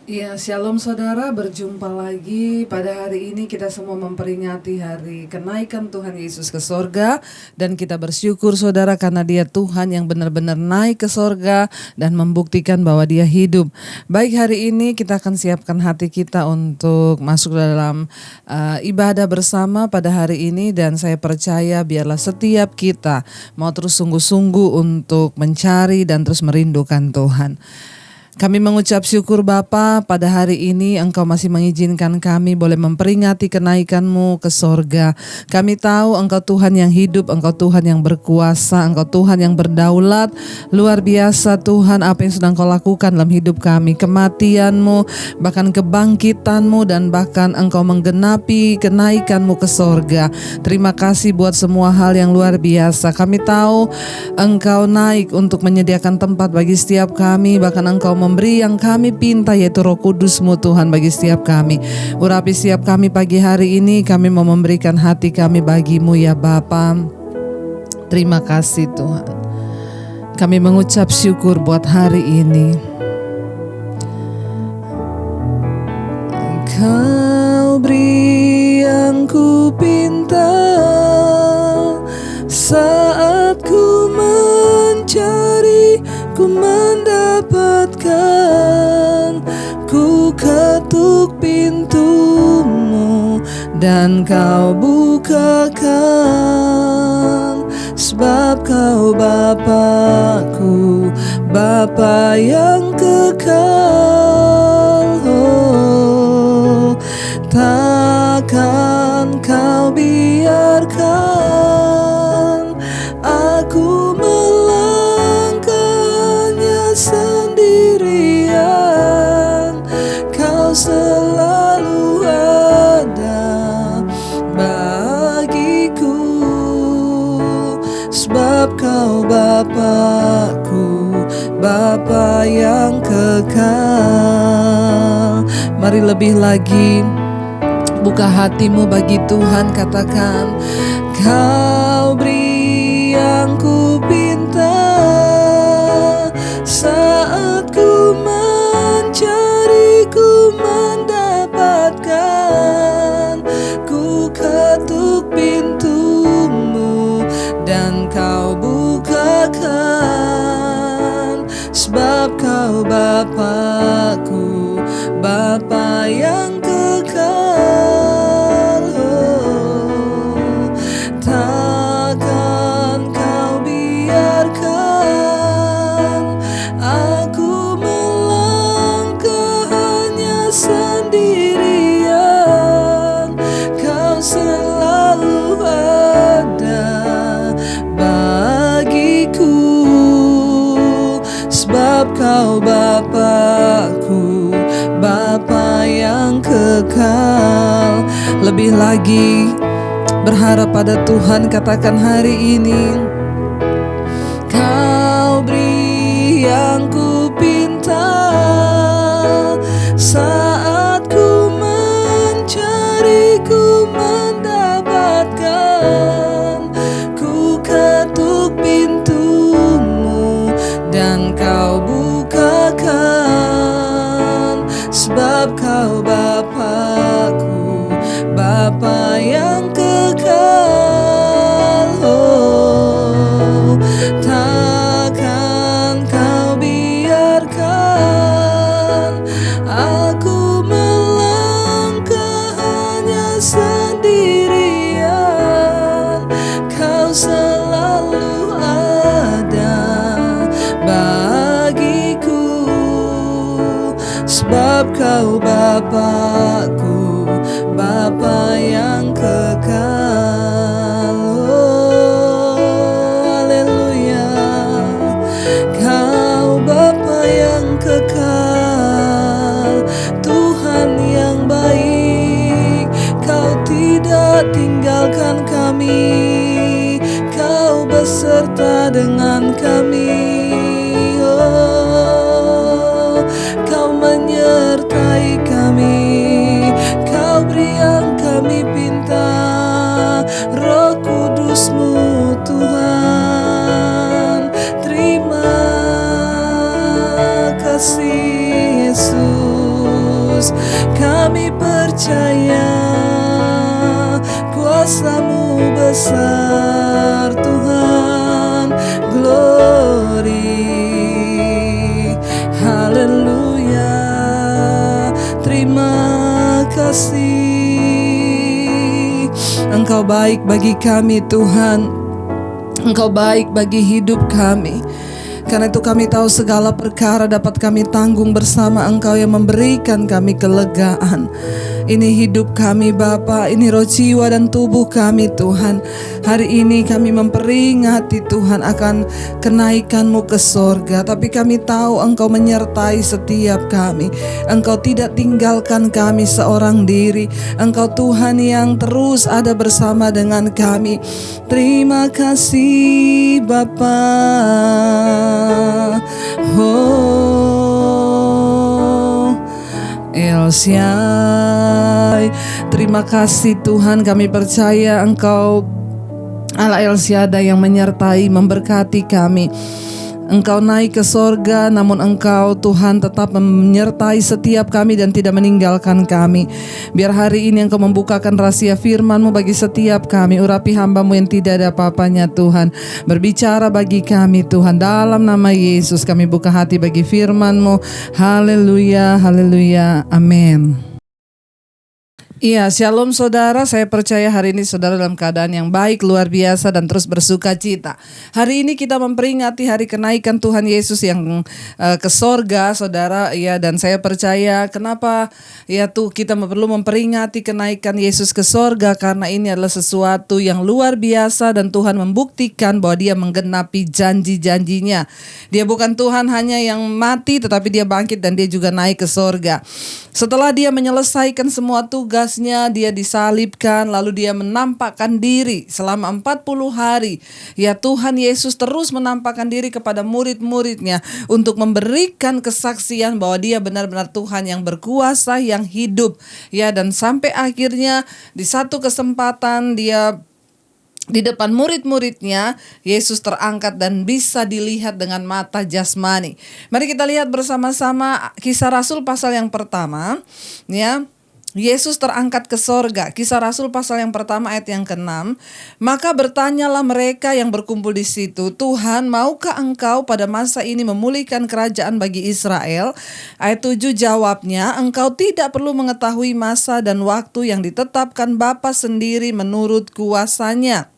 Ya, shalom saudara, berjumpa lagi. Pada hari ini kita semua memperingati hari kenaikan Tuhan Yesus ke sorga. Dan kita bersyukur saudara karena dia Tuhan yang benar-benar naik ke sorga dan membuktikan bahwa dia hidup. Baik, hari ini kita akan siapkan hati kita untuk masuk dalam ibadah bersama pada hari ini. Dan saya percaya biarlah setiap kita mau terus sungguh-sungguh untuk mencari dan terus merindukan Tuhan. Kami mengucap syukur Bapa, pada hari ini Engkau masih mengizinkan kami boleh memperingati kenaikan-Mu ke sorga. Kami tahu Engkau Tuhan yang hidup, Engkau Tuhan yang berkuasa, Engkau Tuhan yang berdaulat. Luar biasa Tuhan apa yang sedang Kau lakukan dalam hidup kami. Kematian-Mu, bahkan kebangkitan-Mu, dan bahkan Engkau menggenapi kenaikan-Mu ke sorga. Terima kasih buat semua hal yang luar biasa. Kami tahu Engkau naik untuk menyediakan tempat bagi setiap kami, bahkan Engkau memberi yang kami pinta, yaitu Roh Kudus-Mu Tuhan bagi setiap kami. Urapi setiap kami pagi hari ini, kami mau memberikan hati kami bagi-Mu ya Bapa. Terima kasih Tuhan. Kami mengucap syukur buat hari ini. Kau beri yang ku pinta saat ku mencari, ku mendapatkan, ku ketuk pintu-Mu dan Kau bukakan. Sebab Kau Bapa-Ku, Bapa yang kekal. Oh, takkan Kau biarkan aku melangkahnya sendirian. Kau selalu ada bagiku, sebab Kau Bapa-Ku, Bapa yang kekal. Mari lebih lagi buka hatimu bagi Tuhan, katakan, Kau beri yang ku pinta saat ku mencari, ku mendapatkan, ku ketuk pintu-Mu dan Kau bukakan. Sebab Kau Bapa-Ku, Bapa yang kekal. Oh, takkan Kau biarkan aku melangkah hanya sendirian. Kau selalu ada bagiku, sebab Kau Bapa-Ku, Bapa yang kekal. Lebih lagi berharap pada Tuhan, katakan hari ini, Kau beri yang ku pinta saat ku mencari, ku mendapatkan, ku ketuk pintu-Mu dan Kau bukakan. Sebab Kau Bapa-Ku, Bapa yang kekal. Oh, takkan Kau biarkan aku melangkah hanya sendirian. Kau selalu ada bagiku, sebab Kau Bapa-Ku, Bapa yang kekal. Oh, haleluya. Kau Bapa yang kekal, Tuhan yang baik. Kau tidak tinggalkan kami, Kau beserta dengan kami. Oh, Kau menyertai kami, Kau beri yang kami pinta, Roh Kudus-Mu Tuhan. Terima kasih Yesus. Yesus. Kami percaya kuasa-Mu besar Tuhan. Glory, haleluya. Terima kasih. Engkau baik bagi kami Tuhan. Engkau baik bagi hidup kami. Karena itu kami tahu segala perkara dapat kami tanggung bersama Engkau yang memberikan kami kelegaan. Ini hidup kami Bapa, ini roh, jiwa, dan tubuh kami Tuhan. Hari ini kami memperingati Tuhan akan kenaikan-Mu ke sorga. Tapi kami tahu Engkau menyertai setiap kami. Engkau tidak tinggalkan kami seorang diri. Engkau Tuhan yang terus ada bersama dengan kami. Terima kasih Bapa. Oh, El Shaddai. Terima kasih Tuhan, kami percaya Engkau Allah El Shaddai yang menyertai, memberkati kami. Engkau naik ke sorga, namun Engkau Tuhan tetap menyertai setiap kami dan tidak meninggalkan kami. Biar hari ini Engkau membukakan rahasia firman-Mu bagi setiap kami. Urapi hamba-Mu yang tidak ada apa-apanya Tuhan. Berbicara bagi kami Tuhan. Dalam nama Yesus kami buka hati bagi firman-Mu. Haleluya, haleluya, amin. Iya, shalom saudara. Saya percaya hari ini saudara dalam keadaan yang baik, luar biasa, dan terus bersuka cita. Hari ini kita memperingati hari kenaikan Tuhan Yesus yang ke sorga, saudara. Ya, dan saya percaya kenapa ya tuh kita perlu memperingati kenaikan Yesus ke sorga, karena ini adalah sesuatu yang luar biasa dan Tuhan membuktikan bahwa Dia menggenapi janji-janjinya. Dia bukan Tuhan hanya yang mati, tetapi Dia bangkit dan Dia juga naik ke sorga. Setelah Dia menyelesaikan semua tugas, Dia disalibkan, lalu Dia menampakkan diri selama 40 hari. Ya, Tuhan Yesus terus menampakkan diri kepada murid-muridnya untuk memberikan kesaksian bahwa Dia benar-benar Tuhan yang berkuasa, yang hidup. Ya, dan sampai akhirnya di satu kesempatan Dia di depan murid-muridnya, Yesus terangkat dan bisa dilihat dengan mata jasmani. Mari kita lihat bersama-sama Kisah Rasul pasal yang pertama. Ya, Yesus terangkat ke sorga. Kisah Rasul pasal yang pertama ayat yang ke-6. Maka bertanyalah mereka yang berkumpul di situ, Tuhan, maukah Engkau pada masa ini memulihkan kerajaan bagi Israel? Ayat 7 jawabnya, Engkau tidak perlu mengetahui masa dan waktu yang ditetapkan Bapa sendiri menurut kuasanya.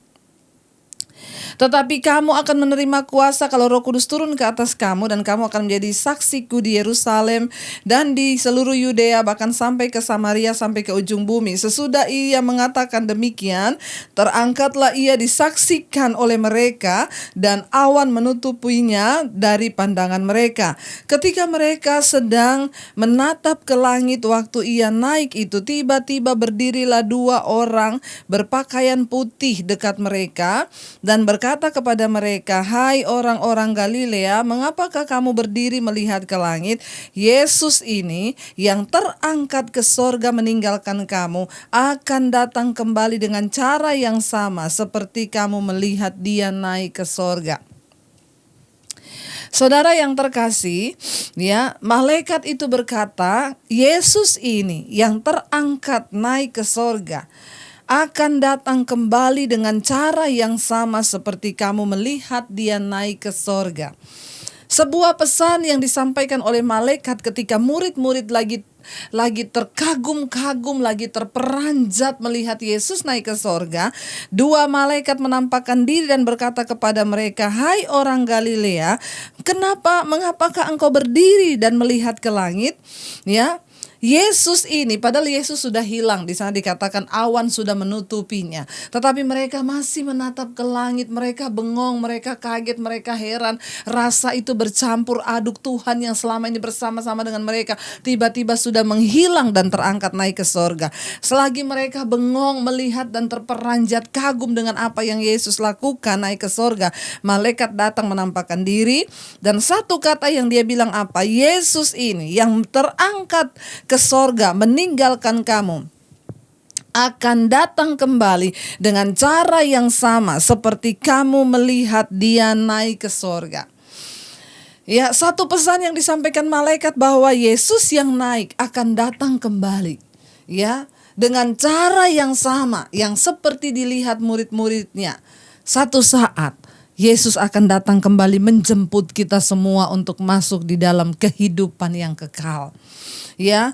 Tetapi kamu akan menerima kuasa kalau Roh Kudus turun ke atas kamu, dan kamu akan menjadi saksiku di Yerusalem dan di seluruh Yudea, bahkan sampai ke Samaria, sampai ke ujung bumi. Sesudah Ia mengatakan demikian, terangkatlah Ia disaksikan oleh mereka, dan awan menutupinya dari pandangan mereka. Ketika mereka sedang menatap ke langit waktu Ia naik itu, tiba-tiba berdirilah 2 orang berpakaian putih dekat mereka dan berkata kepada mereka, hai orang-orang Galilea, mengapakah kamu berdiri melihat ke langit? Yesus ini yang terangkat ke sorga meninggalkan kamu akan datang kembali dengan cara yang sama seperti kamu melihat Dia naik ke sorga. Saudara yang terkasih, ya, malaikat itu berkata, Yesus ini yang terangkat naik ke sorga akan datang kembali dengan cara yang sama seperti kamu melihat Dia naik ke sorga. Sebuah pesan yang disampaikan oleh malaikat ketika murid-murid lagi terkagum-kagum, lagi terperanjat melihat Yesus naik ke sorga. 2 malaikat menampakkan diri dan berkata kepada mereka, hai orang Galilea, mengapakah engkau berdiri dan melihat ke langit? Ya, Yesus ini, padahal Yesus sudah hilang, di sana dikatakan awan sudah menutupinya. Tetapi mereka masih menatap ke langit, mereka bengong, mereka kaget, mereka heran. Rasa itu bercampur aduk, Tuhan yang selama ini bersama-sama dengan mereka tiba-tiba sudah menghilang dan terangkat naik ke sorga. Selagi mereka bengong, melihat dan terperanjat kagum dengan apa yang Yesus lakukan naik ke sorga, malaikat datang menampakkan diri, dan satu kata yang dia bilang apa? Yesus ini yang terangkat ke sorga meninggalkan kamu akan datang kembali dengan cara yang sama seperti kamu melihat Dia naik ke sorga. Ya, satu pesan yang disampaikan malaikat bahwa Yesus yang naik akan datang kembali. Ya, dengan cara yang sama, yang seperti dilihat murid-muridnya. Satu saat Yesus akan datang kembali menjemput kita semua untuk masuk di dalam kehidupan yang kekal. Ya,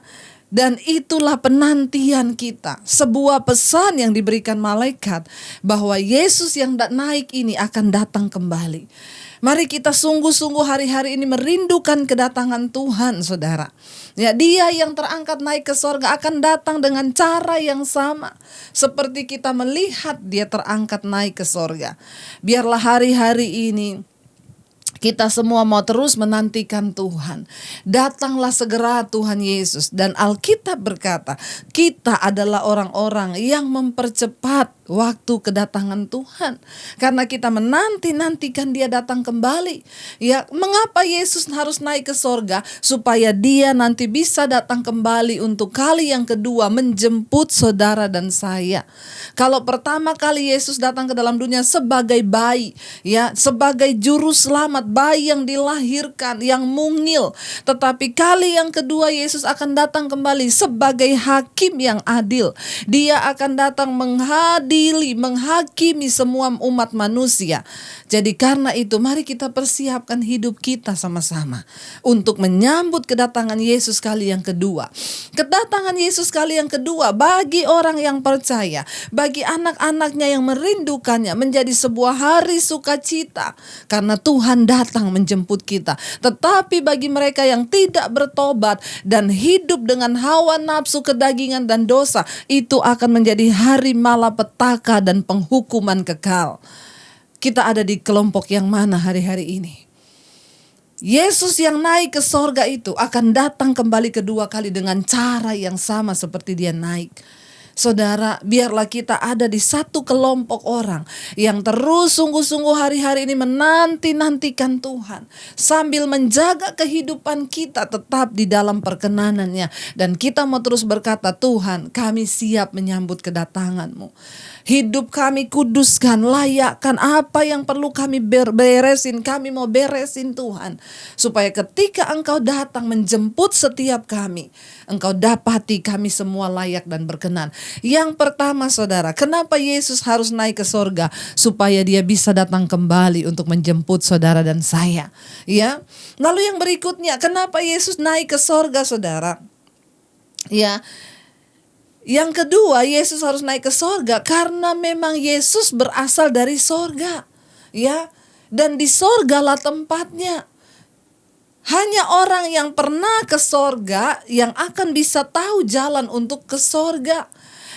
dan itulah penantian kita. Sebuah pesan yang diberikan malaikat bahwa Yesus yang naik ini akan datang kembali. Mari kita sungguh-sungguh hari-hari ini merindukan kedatangan Tuhan, saudara. Ya, Dia yang terangkat naik ke sorga akan datang dengan cara yang sama seperti kita melihat Dia terangkat naik ke sorga. Biarlah hari-hari ini kita semua mau terus menantikan Tuhan. Datanglah segera Tuhan Yesus. Dan Alkitab berkata, kita adalah orang-orang yang mempercepat waktu kedatangan Tuhan. Karena kita menanti-nantikan Dia datang kembali. Ya, mengapa Yesus harus naik ke sorga? Supaya Dia nanti bisa datang kembali untuk kali yang kedua menjemput saudara dan saya. Kalau pertama kali Yesus datang ke dalam dunia sebagai bayi, ya, sebagai juru selamat, bayi yang dilahirkan, yang mungil. Tetapi kali yang kedua Yesus akan datang kembali sebagai hakim yang adil. Dia akan datang menghakimi semua umat manusia. Jadi karena itu mari kita persiapkan hidup kita sama-sama untuk menyambut kedatangan Yesus kali yang kedua. Kedatangan Yesus kali yang kedua bagi orang yang percaya, bagi anak-anaknya yang merindukannya menjadi sebuah hari sukacita karena Tuhan datang menjemput kita. Tetapi bagi mereka yang tidak bertobat dan hidup dengan hawa nafsu, kedagingan dan dosa, itu akan menjadi hari malapetaka dan penghukuman kekal. Kita ada di kelompok yang mana hari-hari ini? Yesus yang naik ke sorga itu akan datang kembali kedua kali dengan cara yang sama seperti Dia naik. Saudara, biarlah kita ada di satu kelompok orang yang terus sungguh-sungguh hari-hari ini menanti-nantikan Tuhan. Sambil menjaga kehidupan kita tetap di dalam perkenanan-Nya. Dan kita mau terus berkata, Tuhan, kami siap menyambut kedatangan-Mu. Hidup kami kuduskan, layakkan apa yang perlu kami beresin. Kami mau beresin Tuhan. Supaya ketika Engkau datang menjemput setiap kami, Engkau dapati kami semua layak dan berkenan. Yang pertama saudara, kenapa Yesus harus naik ke sorga? Supaya Dia bisa datang kembali untuk menjemput saudara dan saya. Ya. Lalu yang berikutnya, kenapa Yesus naik ke sorga saudara? Ya. Yang kedua, Yesus harus naik ke sorga karena memang Yesus berasal dari sorga. Ya. Dan di sorgalah tempatnya. Hanya orang yang pernah ke sorga yang akan bisa tahu jalan untuk ke sorga.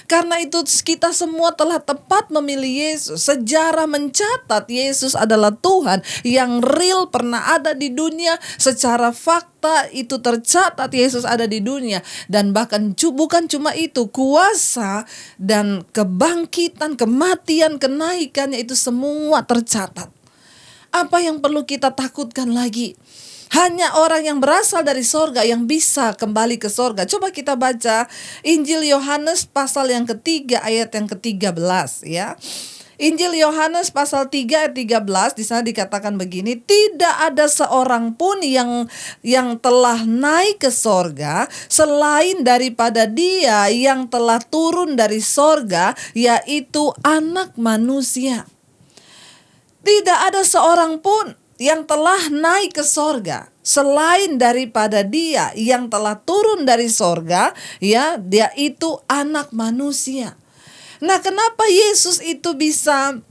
Karena itu kita semua telah tepat memilih Yesus. Sejarah mencatat Yesus adalah Tuhan yang real pernah ada di dunia. Secara fakta itu tercatat Yesus ada di dunia. Dan bahkan bukan cuma itu, kuasa dan kebangkitan, kematian, kenaikannya itu semua tercatat. Apa yang perlu kita takutkan lagi? Hanya orang yang berasal dari sorga yang bisa kembali ke sorga. Coba kita baca Injil Yohanes pasal yang ketiga ayat yang ke-13 ya. Injil Yohanes pasal 3 ayat 13 di sana dikatakan begini, tidak ada seorang pun yang telah naik ke sorga selain daripada Dia yang telah turun dari sorga, yaitu Anak Manusia. Tidak ada seorang pun yang telah naik ke sorga selain daripada Dia yang telah turun dari sorga, ya, Dia itu Anak Manusia. Nah, kenapa Yesus itu bisa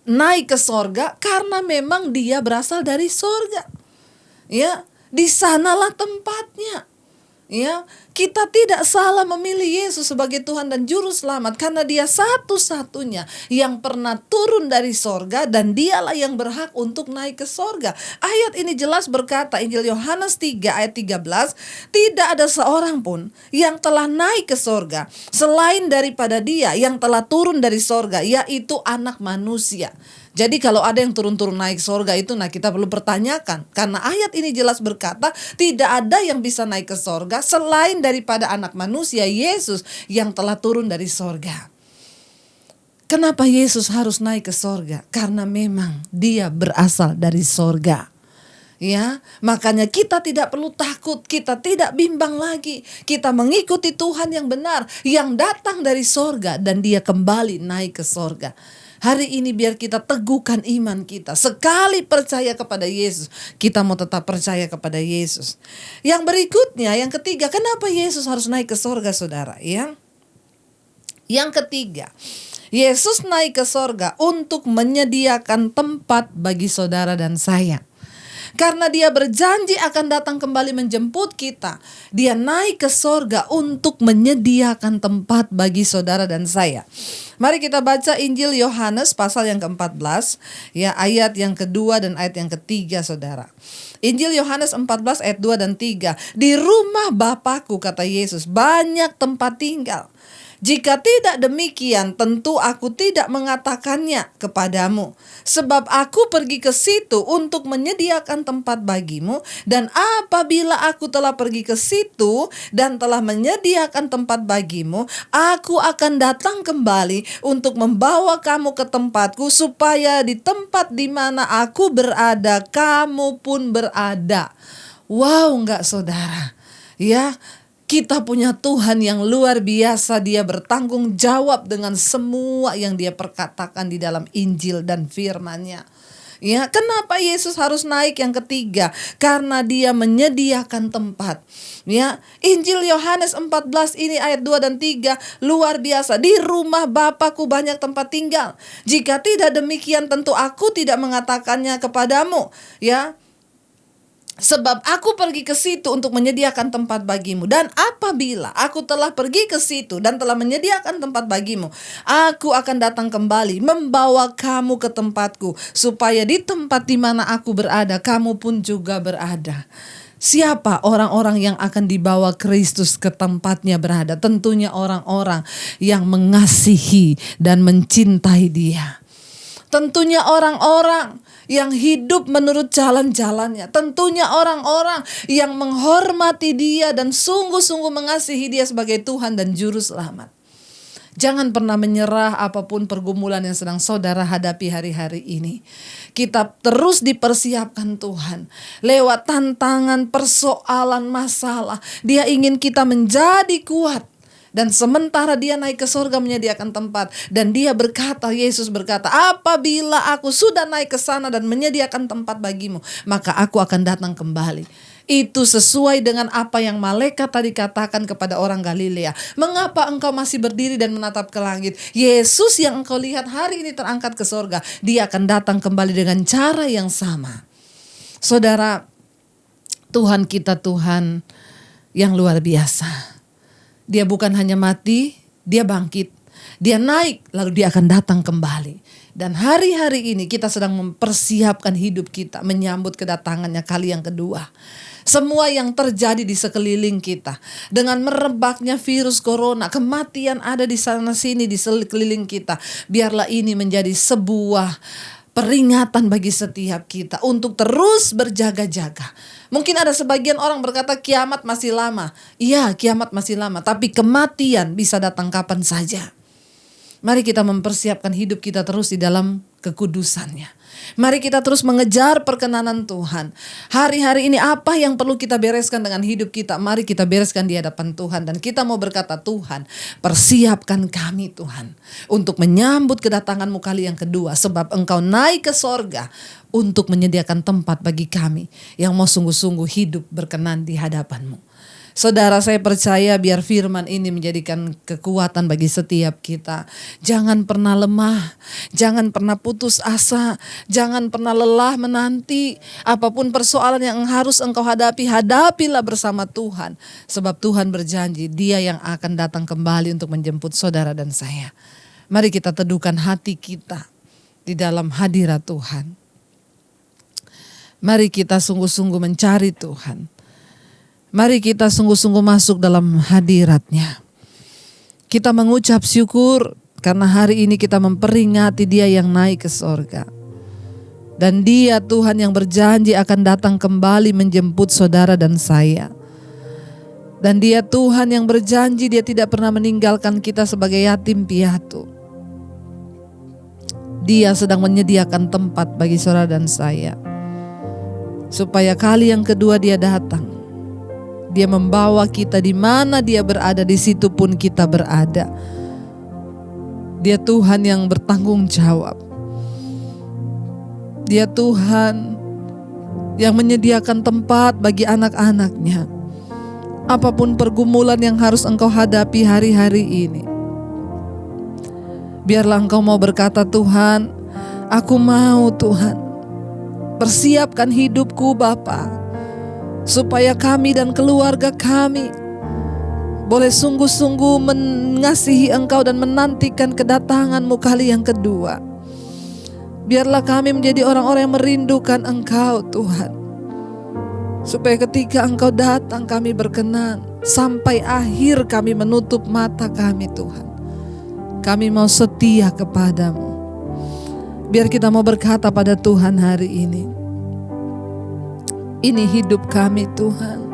naik ke sorga? Karena memang Dia berasal dari sorga. Ya, di sanalah tempatnya. Ya, kita tidak salah memilih Yesus sebagai Tuhan dan Juru Selamat karena Dia satu-satunya yang pernah turun dari sorga dan Dialah yang berhak untuk naik ke sorga. Ayat ini jelas berkata, Injil Yohanes 3 ayat 13, tidak ada seorang pun yang telah naik ke sorga selain daripada Dia yang telah turun dari sorga, yaitu Anak Manusia. Jadi kalau ada yang turun-turun naik sorga itu, kita perlu pertanyakan. Karena ayat ini jelas berkata, tidak ada yang bisa naik ke sorga selain daripada Anak Manusia, Yesus yang telah turun dari sorga. Kenapa Yesus harus naik ke sorga? Karena memang Dia berasal dari sorga. Ya, makanya kita tidak perlu takut, kita tidak bimbang lagi. Kita mengikuti Tuhan yang benar, yang datang dari sorga dan dia kembali naik ke sorga. Hari ini biar kita teguhkan iman kita. Sekali percaya kepada Yesus, kita mau tetap percaya kepada Yesus. Yang berikutnya, yang ketiga, kenapa Yesus harus naik ke sorga, saudara? Yang ketiga, Yesus naik ke sorga untuk menyediakan tempat bagi saudara dan saya. Karena dia berjanji akan datang kembali menjemput kita, dia naik ke sorga untuk menyediakan tempat bagi saudara dan saya. Mari kita baca Injil Yohanes pasal yang ke-14, ya, ayat yang kedua dan ayat yang ketiga, saudara. Injil Yohanes 14 ayat 2 dan 3. Di rumah Bapakku, kata Yesus, banyak tempat tinggal. Jika tidak demikian, tentu aku tidak mengatakannya kepadamu. Sebab aku pergi ke situ untuk menyediakan tempat bagimu. Dan apabila aku telah pergi ke situ dan telah menyediakan tempat bagimu, aku akan datang kembali untuk membawa kamu ke tempatku, supaya di tempat di mana aku berada, kamu pun berada. Wow, enggak, saudara? Ya, kita punya Tuhan yang luar biasa. Dia bertanggung jawab dengan semua yang dia perkatakan di dalam Injil dan firman-Nya. Ya, kenapa Yesus harus naik yang ketiga? Karena dia menyediakan tempat. Ya, Injil Yohanes 14 ini ayat 2 dan 3 luar biasa. Di rumah Bapakku banyak tempat tinggal. Jika tidak demikian, tentu aku tidak mengatakannya kepadamu. Ya, sebab aku pergi ke situ untuk menyediakan tempat bagimu. Dan apabila aku telah pergi ke situ dan telah menyediakan tempat bagimu, aku akan datang kembali membawa kamu ke tempatku, supaya di tempat di mana aku berada, kamu pun juga berada. Siapa orang-orang yang akan dibawa Kristus ke tempatnya berada? Tentunya orang-orang yang mengasihi dan mencintai Dia. Tentunya orang-orang yang hidup menurut jalan-jalannya. Tentunya orang-orang yang menghormati Dia dan sungguh-sungguh mengasihi Dia sebagai Tuhan dan Juru Selamat. Jangan pernah menyerah apapun pergumulan yang sedang saudara hadapi hari-hari ini. Kita terus dipersiapkan Tuhan. Lewat tantangan, persoalan, masalah, Dia ingin kita menjadi kuat. Dan sementara dia naik ke surga menyediakan tempat. Dan dia berkata, Yesus berkata, apabila aku sudah naik ke sana dan menyediakan tempat bagimu, maka aku akan datang kembali. Itu sesuai dengan apa yang malaikat tadi katakan kepada orang Galilea. Mengapa engkau masih berdiri dan menatap ke langit? Yesus yang engkau lihat hari ini terangkat ke surga, dia akan datang kembali dengan cara yang sama. Saudara, Tuhan kita Tuhan yang luar biasa. Dia bukan hanya mati, dia bangkit, dia naik, lalu dia akan datang kembali. Dan hari-hari ini kita sedang mempersiapkan hidup kita menyambut kedatangannya kali yang kedua. Semua yang terjadi di sekeliling kita, dengan merebaknya virus corona, kematian ada di sana sini di sekeliling kita, biarlah ini menjadi sebuah peringatan bagi setiap kita untuk terus berjaga-jaga. Mungkin ada sebagian orang berkata kiamat masih lama. Iya, kiamat masih lama, tapi kematian bisa datang kapan saja. Mari kita mempersiapkan hidup kita terus di dalam kekudusannya. Mari kita terus mengejar perkenanan Tuhan. Hari-hari ini apa yang perlu kita bereskan dengan hidup kita, mari kita bereskan di hadapan Tuhan. Dan kita mau berkata, Tuhan, persiapkan kami Tuhan untuk menyambut kedatangan-Mu kali yang kedua. Sebab Engkau naik ke sorga untuk menyediakan tempat bagi kami yang mau sungguh-sungguh hidup berkenan di hadapan-Mu. Saudara, saya percaya biar firman ini menjadikan kekuatan bagi setiap kita. Jangan pernah lemah, jangan pernah putus asa, jangan pernah lelah menanti. Apapun persoalan yang harus engkau hadapi, hadapilah bersama Tuhan. Sebab Tuhan berjanji, Dia yang akan datang kembali untuk menjemput saudara dan saya. Mari kita teduhkan hati kita di dalam hadirat Tuhan. Mari kita sungguh-sungguh mencari Tuhan. Mari kita sungguh-sungguh masuk dalam hadirat-Nya. Kita mengucap syukur karena hari ini kita memperingati Dia yang naik ke sorga. Dan Dia Tuhan yang berjanji akan datang kembali menjemput saudara dan saya. Dan Dia Tuhan yang berjanji Dia tidak pernah meninggalkan kita sebagai yatim piatu. Dia sedang menyediakan tempat bagi saudara dan saya. supaya kali yang kedua Dia datang. Dia membawa kita di mana Dia berada, di situ pun kita berada. Dia Tuhan yang bertanggung jawab. Dia Tuhan yang menyediakan tempat bagi anak-anak-Nya. Apapun pergumulan yang harus engkau hadapi hari-hari ini, biarlah engkau mau berkata, Tuhan, aku mau Tuhan, persiapkan hidupku Bapa, supaya kami dan keluarga kami boleh sungguh-sungguh mengasihi Engkau dan menantikan kedatangan-Mu kali yang kedua. Biarlah kami menjadi orang-orang yang merindukan Engkau Tuhan, supaya ketika Engkau datang kami berkenan. Sampai akhir kami menutup mata kami Tuhan, kami mau setia kepadamu. Biar kita mau berkata pada Tuhan hari ini, ini hidup kami Tuhan.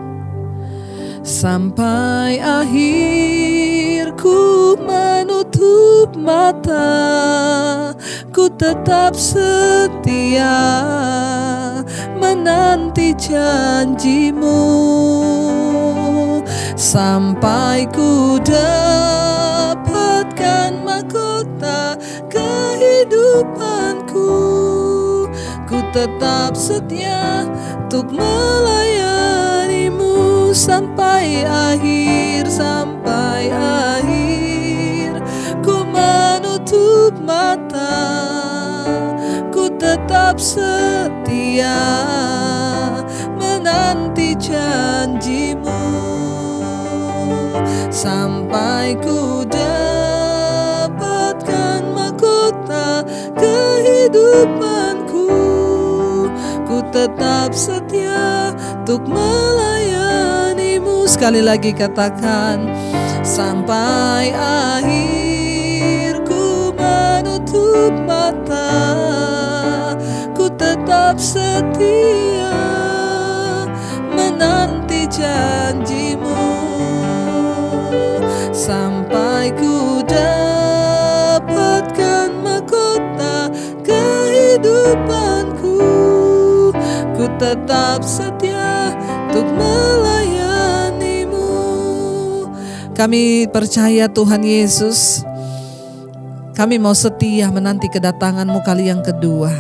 Sampai akhir ku menutup mata, ku tetap setia menanti janji-Mu. Sampai ku dapatkan mahkota kehidupanku, ku tetap setia untuk melayani-Mu sampai akhir. Sampai akhir ku menutup mata, ku tetap setia menanti janji-Mu. Sampai ku dapatkan mahkota kehidupanku, ku tetap setia untuk melayani-Mu. Sekali lagi katakan, sampai akhir ku menutup mata, ku tetap setia menanti janji-Mu. Sampai ku dapatkan mahkota kehidupanku, ku tetap setia untuk melayani-Mu. Kami percaya Tuhan Yesus, kami mau setia menanti kedatangan-Mu kali yang kedua,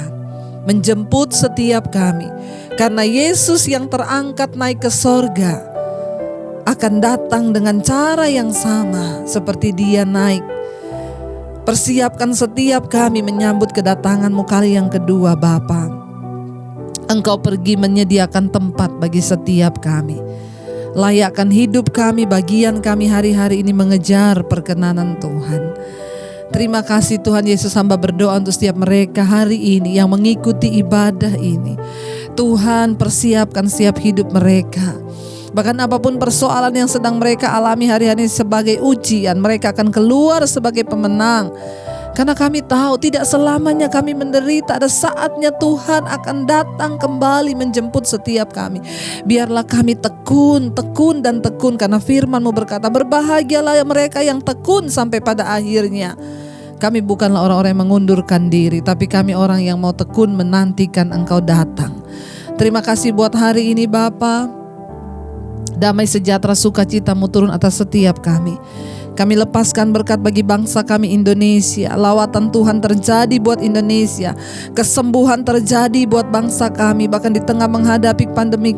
menjemput setiap kami. Karena Yesus yang terangkat naik ke sorga akan datang dengan cara yang sama seperti Dia naik. Persiapkan setiap kami menyambut kedatangan-Mu kali yang kedua Bapa. Engkau pergi menyediakan tempat bagi setiap kami. Layakkan hidup kami, bagian kami hari-hari ini mengejar perkenanan Tuhan. Terima kasih Tuhan Yesus, hamba berdoa untuk setiap mereka hari ini yang mengikuti ibadah ini. Tuhan, persiapkan setiap hidup mereka. Bahkan apapun persoalan yang sedang mereka alami hari-hari sebagai ujian, mereka akan keluar sebagai pemenang. Karena kami tahu tidak selamanya kami menderita. Ada saatnya Tuhan akan datang kembali menjemput setiap kami. Biarlah kami tekun dan tekun. Karena firman-Mu berkata, berbahagialah mereka yang tekun sampai pada akhirnya. Kami bukanlah orang-orang yang mengundurkan diri, tapi kami orang yang mau tekun menantikan Engkau datang. Terima kasih buat hari ini Bapa. Damai sejahtera sukacita-Mu turun atas setiap kami. Kami lepaskan berkat bagi bangsa kami Indonesia. Lawatan Tuhan terjadi buat Indonesia. Kesembuhan terjadi buat bangsa kami. Bahkan di tengah menghadapi pandemi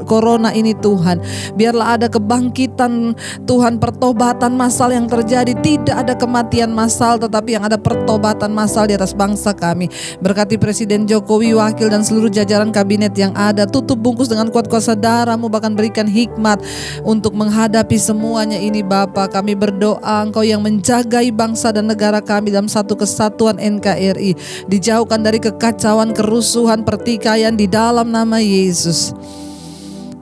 corona ini Tuhan, biarlah ada kebangkitan Tuhan, pertobatan massal yang terjadi. Tidak ada kematian massal, tetapi yang ada pertobatan massal di atas bangsa kami. Berkati Presiden Jokowi, wakil dan seluruh jajaran kabinet yang ada. Tutup bungkus dengan kuat kuasa darah-Mu, bahkan berikan hikmat untuk menghadapi semuanya ini Bapa. Kami berdoa Engkau yang menjagai bangsa dan negara kami dalam satu kesatuan NKRI, dijauhkan dari kekacauan, kerusuhan, pertikaian di dalam nama Yesus.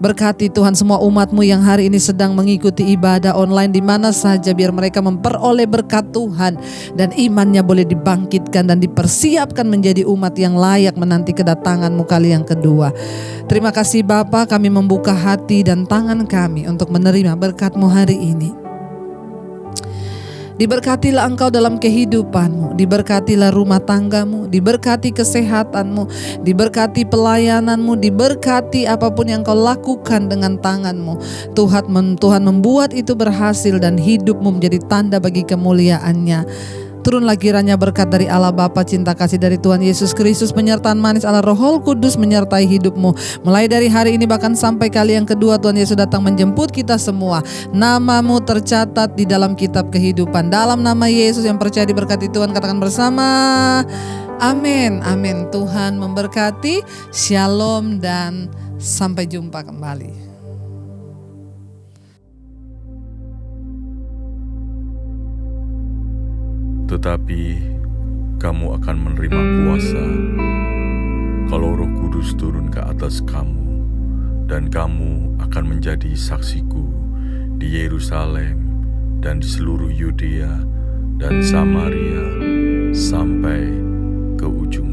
Berkati Tuhan semua umat-Mu yang hari ini sedang mengikuti ibadah online di mana saja, biar mereka memperoleh berkat Tuhan dan imannya boleh dibangkitkan dan dipersiapkan menjadi umat yang layak menanti kedatangan-Mu kali yang kedua. Terima kasih Bapa, kami membuka hati dan tangan kami untuk menerima berkat-Mu hari ini. Diberkatilah engkau dalam kehidupanmu, diberkatilah rumah tanggamu, diberkati kesehatanmu, diberkati pelayananmu, diberkati apapun yang kau lakukan dengan tanganmu. Tuhan membuat itu berhasil dan hidupmu menjadi tanda bagi kemuliaan-Nya. Turunlah kiranya berkat dari Allah Bapa, cinta kasih dari Tuhan Yesus Kristus, penyertaan manis Allah Roh Kudus menyertai hidupmu. Mulai dari hari ini bahkan sampai kali yang kedua Tuhan Yesus datang menjemput kita semua. Namamu tercatat di dalam kitab kehidupan. Dalam nama Yesus yang percaya diberkati Tuhan, katakan bersama, amin, amin. Tuhan memberkati, shalom dan sampai jumpa kembali. Tetapi kamu akan menerima kuasa kalau Roh Kudus turun ke atas kamu, dan kamu akan menjadi saksiku di Yerusalem dan di seluruh Yudea dan Samaria sampai ke ujung